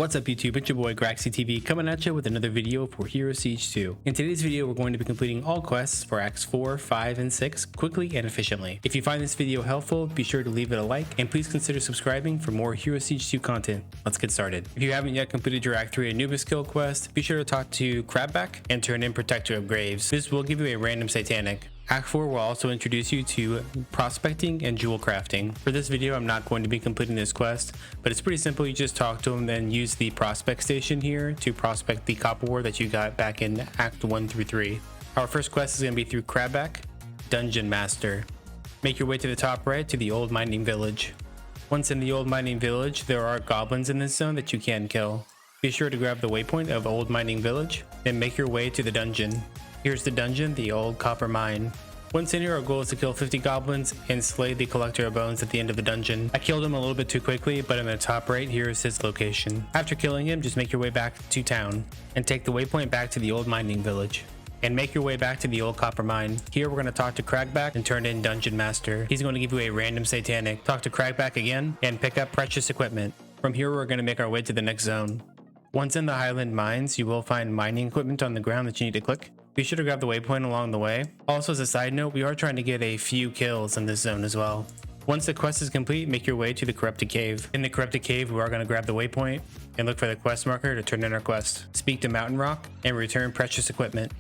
What's up YouTube, it's your boy Graxy TV coming at you with another video for Hero Siege 2. In today's video we're going to be completing all quests for Acts 4, 5, and 6 quickly and efficiently. If you find this video helpful, be sure to leave it a like and please consider subscribing for more Hero Siege 2 content. Let's get started. If you haven't yet completed your Act 3 Anubis skill quest, be sure to talk to Crabback and turn in Protector of Graves. This will give you a random Satanic. Act 4 will also introduce you to prospecting and jewel crafting. For this video, I'm not going to be completing this quest, but it's pretty simple. You just talk to him, then use the prospect station here to prospect the copper ore that you got back in Act 1 through 3. Our first quest is going to be through Crabback, Dungeon Master. Make your way to the top right to the old mining village. Once in the old mining village, there are goblins in this zone that you can kill. Be sure to grab the waypoint of old mining village, then make your way to the dungeon. Here's the dungeon, the old copper mine. Once in here, our goal is to kill 50 goblins and slay the collector of bones at the end of the dungeon. I killed him a little bit too quickly, but in the top right, here is his location. After killing him, just make your way back to town and take the waypoint back to the old mining village. And make your way back to the old copper mine. Here we're going to talk to Cragback and turn in Dungeon Master. He's going to give you a random Satanic. Talk to Cragback again and pick up precious equipment. From here, we're going to make our way to the next zone. Once in the Highland Mines, you will find mining equipment on the ground that you need to click. Be sure to grab the waypoint along the way. Also, as a side note, we are trying to get a few kills in this zone as well. Once the quest is complete, make your way to the Corrupted Cave. In the Corrupted Cave, we are going to grab the waypoint and look for the quest marker to turn in our quest. Speak to Mountain Rock and return precious equipment.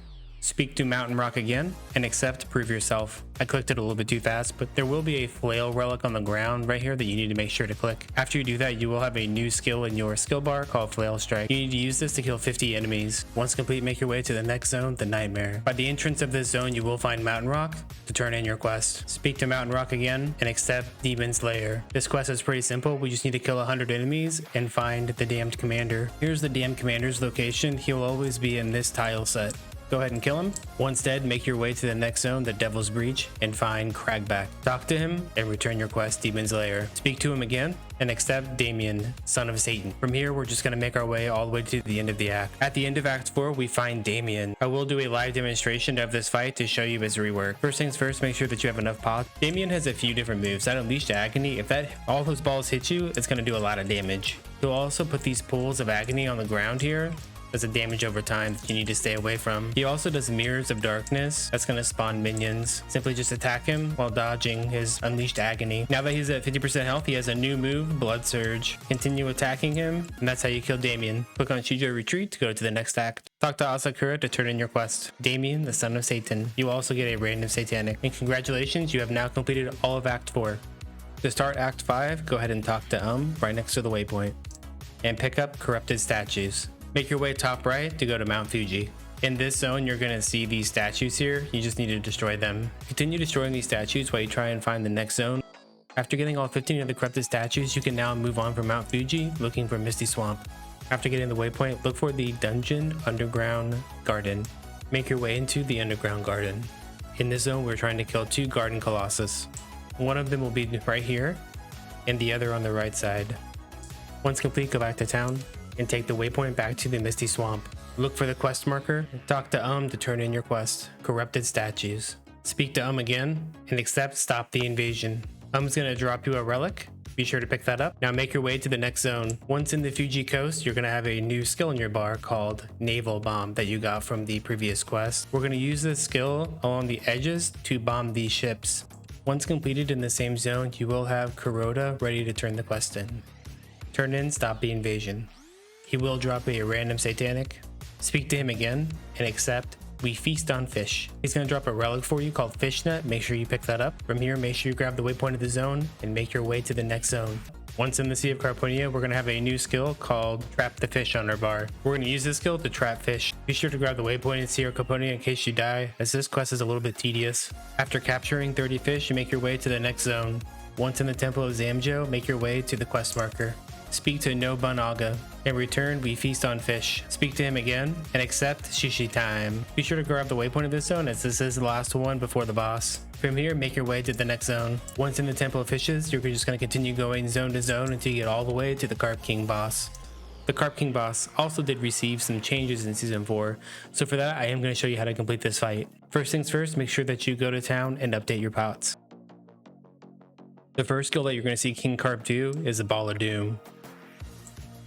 Speak to Mountain Rock again and accept Prove Yourself. I clicked it a little bit too fast, but there will be a flail relic on the ground right here that you need to make sure to click. After you do that, you will have a new skill in your skill bar called Flail Strike. You need to use this to kill 50 enemies. Once complete, make your way to the next zone, the Nightmare. By the entrance of this zone, you will find Mountain Rock to turn in your quest. Speak to Mountain Rock again and accept Demon's Lair. This quest is pretty simple. We just need to kill 100 enemies and find the Damned Commander. Here's the Damned Commander's location. He'll always be in this tile set. Go ahead and kill him. Once dead, make your way to the next zone, the Devil's Breach, and find Cragback. Talk to him and return your quest, Demon's Lair. Speak to him again and accept Damien, son of Satan. From here, we're just going to make our way all the way to the end of the act. At the end of Act 4, we find Damien. I will do a live demonstration of this fight to show you his rework. First things first, make sure that you have enough pots. Damien has a few different moves. That Unleashed Agony, if all those balls hit you, it's going to do a lot of damage. He'll also put these pools of agony on the ground here. Does a damage over time that you need to stay away from. He also does Mirrors of Darkness. That's going to spawn minions. Simply just attack him while dodging his Unleashed Agony. Now that he's at 50% health, he has a new move, Blood Surge. Continue attacking him, and that's how you kill Damien. Click on Shijo Retreat to go to the next act. Talk to Asakura to turn in your quest. Damien, the son of Satan. You also get a random Satanic. And congratulations, you have now completed all of Act 4. To start Act 5, go ahead and talk to right next to the waypoint. And pick up Corrupted Statues. Make your way top right to go to Mount Fuji. In this zone, you're going to see these statues here. You just need to destroy them. Continue destroying these statues while you try and find the next zone. After getting all 15 of the corrupted statues, you can now move on from Mount Fuji, looking for Misty Swamp. After getting the waypoint, look for the Dungeon Underground Garden. Make your way into the Underground Garden. In this zone, we're trying to kill 2 Garden Colossus. One of them will be right here, and the other on the right side. Once complete, go back to town and take the waypoint back to the Misty Swamp. Look for the quest marker, talk to to turn in your quest, Corrupted Statues. Speak to again and accept Stop the Invasion. Is gonna drop you a relic. Be sure to pick that up. Now make your way to the next zone. Once in the Fuji coast, you're gonna have a new skill in your bar called Naval Bomb that you got from the previous quest. We're gonna use this skill along the edges to bomb these ships. Once completed in the same zone, you will have Kuroda ready to turn the quest in. Turn in Stop the Invasion. He will drop a random Satanic. Speak to him again and accept We Feast on Fish. He's going to drop a relic for you called Fishnet. Make sure you pick that up. From here, make sure you grab the waypoint of the zone and make your way to the next zone. Once in the Sea of Carponia, we're going to have a new skill called Trap the Fish on our bar. We're going to use this skill to trap fish. Be sure to grab the waypoint in Sea of Carponia in case you die, as this quest is a little bit tedious. After capturing 30 fish, you make your way to the next zone. Once in the Temple of Zamjo, make your way to the quest marker. Speak to Nobunaga. In return, we feast on fish. Speak to him again and accept Shishi Time. Be sure to grab the waypoint of this zone, as this is the last one before the boss. From here, make your way to the next zone. Once in the Temple of Fishes, you're just going to continue going zone to zone until you get all the way to the Carp King boss. The Carp King boss also did receive some changes in Season 4, so for that I am going to show you how to complete this fight. First things first, make sure that you go to town and update your pots. The first skill that you're going to see King Carp do is the Ball of Doom.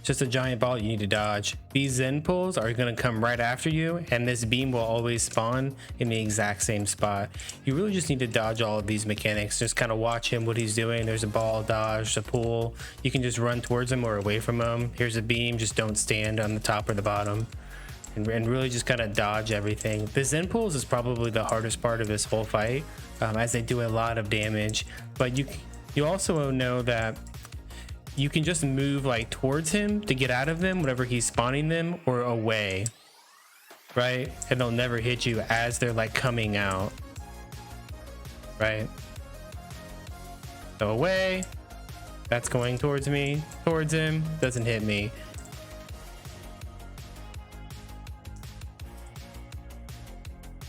just a giant ball you need to dodge. These Zen pulls are going to come right after you, and this beam will always spawn in the exact same spot. You really just need to dodge all of these mechanics. Just kind of watch him, what he's doing. There's a ball, dodge, a pull. You can just run towards him or away from him. Here's a beam, just don't stand on the top or the bottom. And really just kind of dodge everything. The Zen pulls is probably the hardest part of this whole fight, as they do a lot of damage. But you also know that you can just move like towards him to get out of them whenever he's spawning them, or away, right? And they'll never hit you as they're like coming out, right? So away, that's going towards me, towards him, doesn't hit me.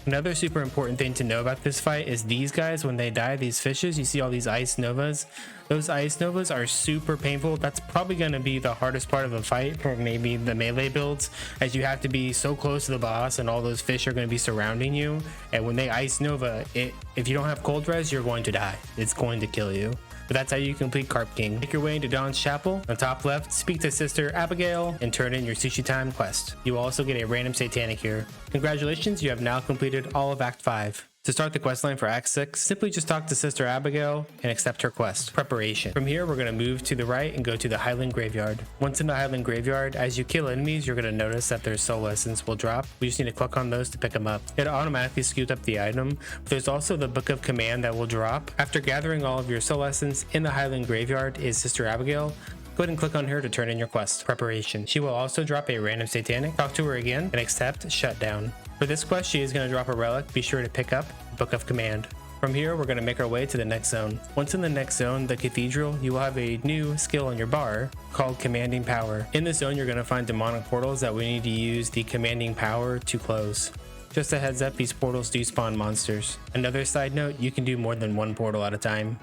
Another super important thing to know about this fight is these guys, when they die, these fishes, you see all these ice novas. Those ice novas are super painful. That's probably going to be the hardest part of the fight for maybe the melee builds, as you have to be so close to the boss and all those fish are going to be surrounding you. And when they ice nova, if you don't have cold res, you're going to die. It's going to kill you. But that's how you complete Carp King. Make your way into Dawn's Chapel. On top left, speak to Sister Abigail and turn in your Sushi Time quest. You will also get a random Satanic here. Congratulations, you have now completed all of Act 5. To start the questline for Act 6, simply just talk to Sister Abigail and accept her quest. Preparation. From here, we're going to move to the right and go to the Highland Graveyard. Once in the Highland Graveyard, as you kill enemies, you're going to notice that their soul essence will drop. We just need to click on those to pick them up. It automatically scoops up the item, but there's also the Book of Command that will drop. After gathering all of your soul essence in the Highland Graveyard is Sister Abigail. Go ahead and click on her to turn in your quest. Preparation. She will also drop a random Satanic. Talk to her again and accept Shutdown. For this quest, she is going to drop a relic. Be sure to pick up Book of Command. From here, we're going to make our way to the next zone. Once in the next zone, the Cathedral, you will have a new skill on your bar called Commanding Power. In this zone, you're going to find demonic portals that we need to use the Commanding Power to close. Just a heads up, these portals do spawn monsters. Another side note, you can do more than one portal at a time.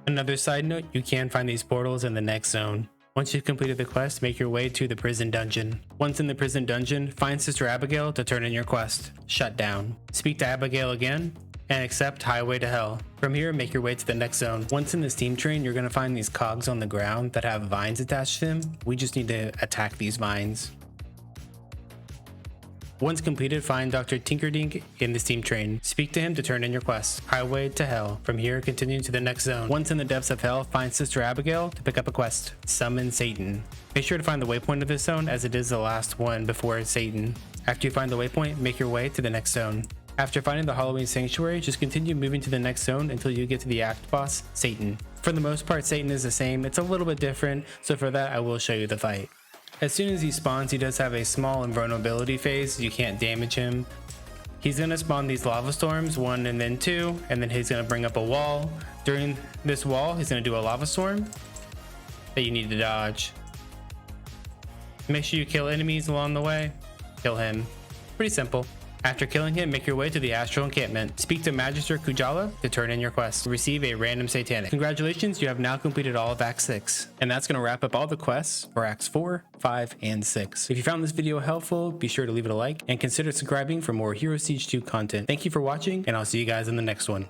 Another side note, you can find these portals in the next zone. Once you've completed the quest, make your way to the prison dungeon. Once in the prison dungeon, find Sister Abigail to turn in your quest. Shutdown. Speak to Abigail again and accept Highway to Hell. From here, make your way to the next zone. Once in the steam train, you're going to find these cogs on the ground that have vines attached to them. We just need to attack these vines. Once completed, find Dr. Tinkerdink in the steam train. Speak to him to turn in your quest. Highway to Hell. From here, continue to the next zone. Once in the depths of hell, find Sister Abigail to pick up a quest. Summon Satan. Make sure to find the waypoint of this zone, as it is the last one before Satan. After you find the waypoint, make your way to the next zone. After finding the Halloween Sanctuary, just continue moving to the next zone until you get to the act boss, Satan. For the most part, Satan is the same. It's a little bit different, so for that, I will show you the fight. As soon as he spawns, he does have a small invulnerability phase. You can't damage him. He's going to spawn these lava storms, 1 and then 2, and then he's going to bring up a wall. During this wall, he's going to do a lava storm that you need to dodge. Make sure you kill enemies along the way. Kill him. Pretty simple. After killing him, make your way to the Astral Encampment. Speak to Magister Kujala to turn in your quest. Receive a random Satanic. Congratulations, you have now completed all of Act 6. And that's going to wrap up all the quests for Acts 4, 5, and 6. If you found this video helpful, be sure to leave it a like and consider subscribing for more Hero Siege 2 content. Thank you for watching, and I'll see you guys in the next one.